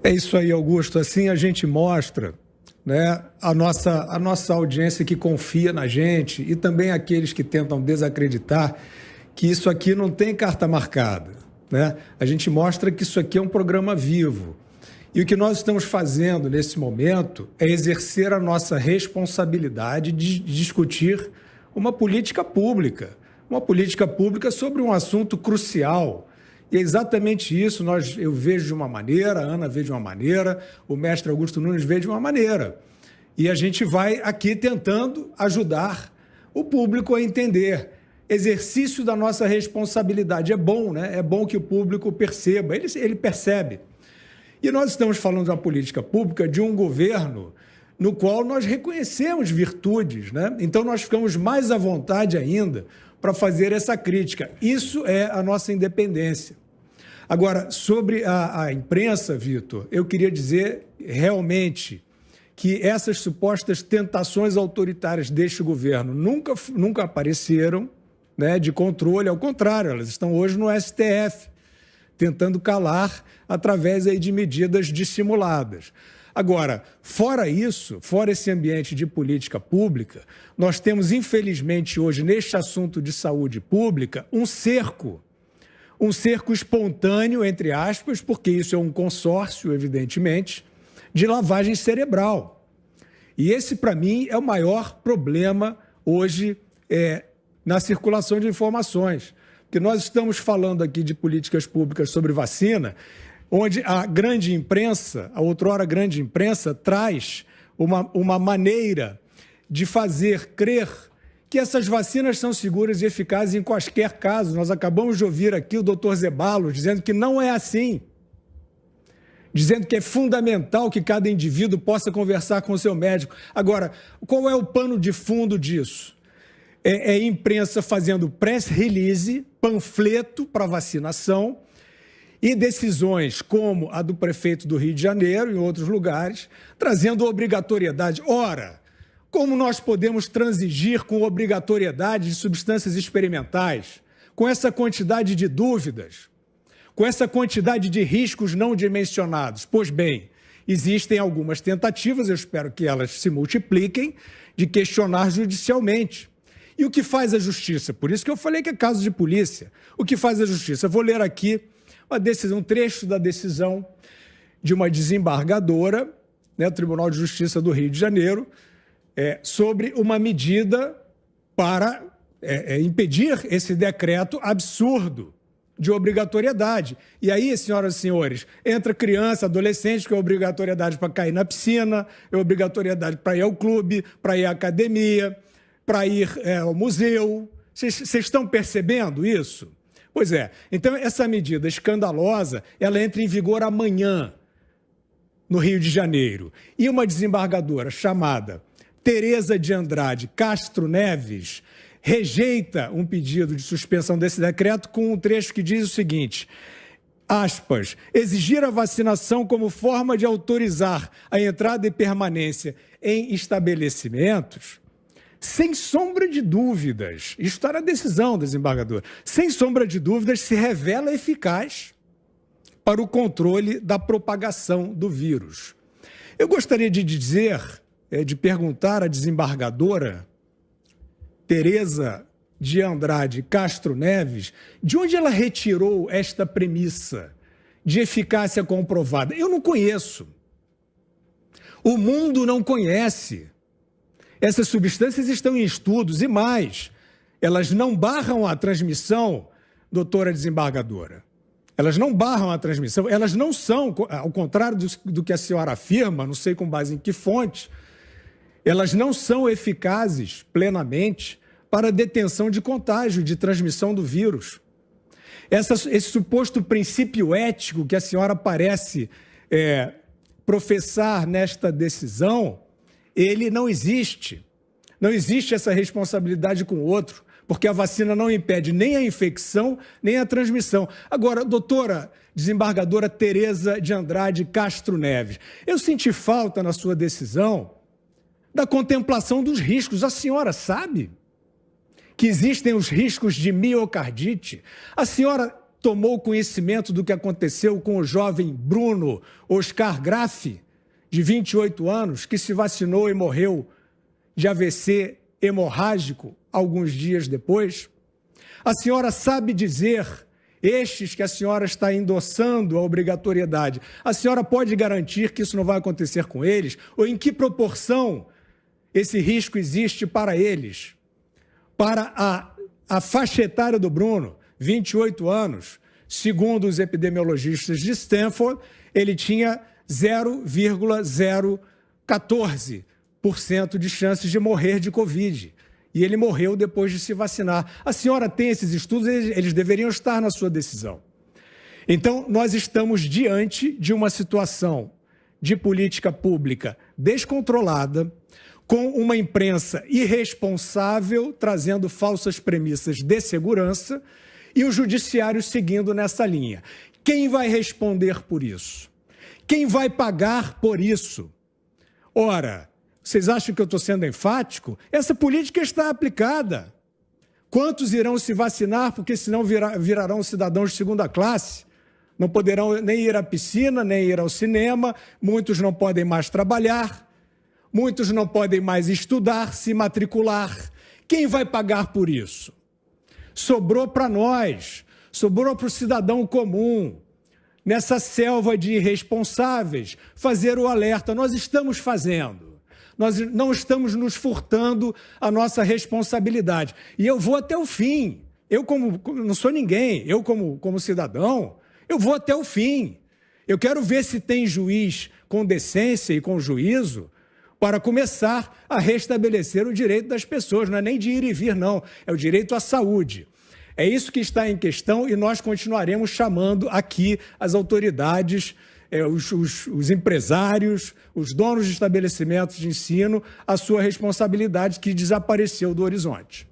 É isso aí, Augusto. Assim a gente mostra, né, a nossa audiência que confia na gente e também aqueles que tentam desacreditar que isso aqui não tem carta marcada, né? A gente mostra que isso aqui é um programa vivo. E o que nós estamos fazendo nesse momento é exercer a nossa responsabilidade de discutir uma política pública sobre um assunto crucial. E é exatamente isso, eu vejo de uma maneira, a Ana vê de uma maneira, o mestre Augusto Nunes vê de uma maneira. E a gente vai aqui tentando ajudar o público a entender. Exercício da nossa responsabilidade é bom, né? É bom que o público perceba, ele percebe. E nós estamos falando da política pública de um governo no qual nós reconhecemos virtudes, né? Então nós ficamos mais à vontade ainda para fazer essa crítica. Isso é a nossa independência. Agora, sobre a imprensa, Vitor, eu queria dizer realmente que essas supostas tentações autoritárias deste governo nunca apareceram, né, de controle, ao contrário, elas estão hoje no STF, tentando calar através aí de medidas dissimuladas. Agora, fora isso, fora esse ambiente de política pública, nós temos, infelizmente, hoje, neste assunto de saúde pública, um cerco espontâneo, entre aspas, porque isso é um consórcio, evidentemente, de lavagem cerebral. E esse, para mim, é o maior problema hoje na circulação de informações. Porque nós estamos falando aqui de políticas públicas sobre vacina, onde a grande imprensa, a outrora grande imprensa, traz uma maneira de fazer crer que essas vacinas são seguras e eficazes em quaisquer casos. Nós acabamos de ouvir aqui o doutor Zeballos dizendo que não é assim, dizendo que é fundamental que cada indivíduo possa conversar com o seu médico. Agora, qual é o pano de fundo disso? É imprensa fazendo press release, panfleto para vacinação, e decisões como a do prefeito do Rio de Janeiro e em outros lugares, trazendo obrigatoriedade. Ora, como nós podemos transigir com obrigatoriedade de substâncias experimentais, com essa quantidade de dúvidas, com essa quantidade de riscos não dimensionados? Pois bem, existem algumas tentativas, eu espero que elas se multipliquem, de questionar judicialmente. E o que faz a justiça? Por isso que eu falei que é caso de polícia. O que faz a justiça? Eu vou ler aqui um trecho da decisão de uma desembargadora, né, Tribunal de Justiça do Rio de Janeiro, sobre uma medida para impedir esse decreto absurdo de obrigatoriedade. E aí, senhoras e senhores, entra criança, adolescente, que é obrigatoriedade para cair na piscina, é obrigatoriedade para ir ao clube, para ir à academia, para ir ao museu. Vocês estão percebendo isso? Pois é. Então, essa medida escandalosa, ela entra em vigor amanhã, no Rio de Janeiro. E uma desembargadora chamada Tereza de Andrade Castro Neves rejeita um pedido de suspensão desse decreto com um trecho que diz o seguinte, aspas, exigir a vacinação como forma de autorizar a entrada e permanência em estabelecimentos, sem sombra de dúvidas, isso está na decisão do desembargador, sem sombra de dúvidas se revela eficaz para o controle da propagação do vírus. Eu gostaria de dizer, de perguntar à desembargadora Tereza de Andrade Castro Neves, de onde ela retirou esta premissa de eficácia comprovada? Eu não conheço. O mundo não conhece. Essas substâncias estão em estudos e mais, elas não barram a transmissão, doutora desembargadora. Elas não barram a transmissão, elas não são, ao contrário do que a senhora afirma, não sei com base em que fonte, elas não são eficazes plenamente para a detenção de contágio, de transmissão do vírus. Esse suposto princípio ético que a senhora parece professar nesta decisão, ele não existe. Não existe essa responsabilidade com o outro, porque a vacina não impede nem a infecção, nem a transmissão. Agora, doutora desembargadora Tereza de Andrade Castro Neves, eu senti falta na sua decisão da contemplação dos riscos. A senhora sabe que existem os riscos de miocardite? A senhora tomou conhecimento do que aconteceu com o jovem Bruno Oscar Graff, de 28 anos, que se vacinou e morreu de AVC hemorrágico alguns dias depois? A senhora sabe dizer, estes que a senhora está endossando a obrigatoriedade, a senhora pode garantir que isso não vai acontecer com eles? Ou em que proporção esse risco existe para eles? Para a faixa etária do Bruno, 28 anos, segundo os epidemiologistas de Stanford, ele tinha 0,014% de chances de morrer de Covid. E ele morreu depois de se vacinar. A senhora tem esses estudos, eles deveriam estar na sua decisão. Então, nós estamos diante de uma situação de política pública descontrolada, com uma imprensa irresponsável, trazendo falsas premissas de segurança, e o judiciário seguindo nessa linha. Quem vai responder por isso? Quem vai pagar por isso? Ora, vocês acham que eu estou sendo enfático? Essa política está aplicada. Quantos irão se vacinar porque senão virarão cidadãos de segunda classe? Não poderão nem ir à piscina, nem ir ao cinema, muitos não podem mais trabalhar, muitos não podem mais estudar, se matricular. Quem vai pagar por isso? Sobrou para nós, sobrou para o cidadão comum, nessa selva de irresponsáveis, fazer o alerta. Nós estamos fazendo. Nós não estamos nos furtando a nossa responsabilidade. E eu vou até o fim. Eu não sou ninguém, eu como cidadão, eu vou até o fim. Eu quero ver se tem juiz com decência e com juízo para começar a restabelecer o direito das pessoas. Não é nem de ir e vir, não. É o direito à saúde. É isso que está em questão e nós continuaremos chamando aqui as autoridades, os empresários, os donos de estabelecimentos de ensino, a sua responsabilidade que desapareceu do horizonte.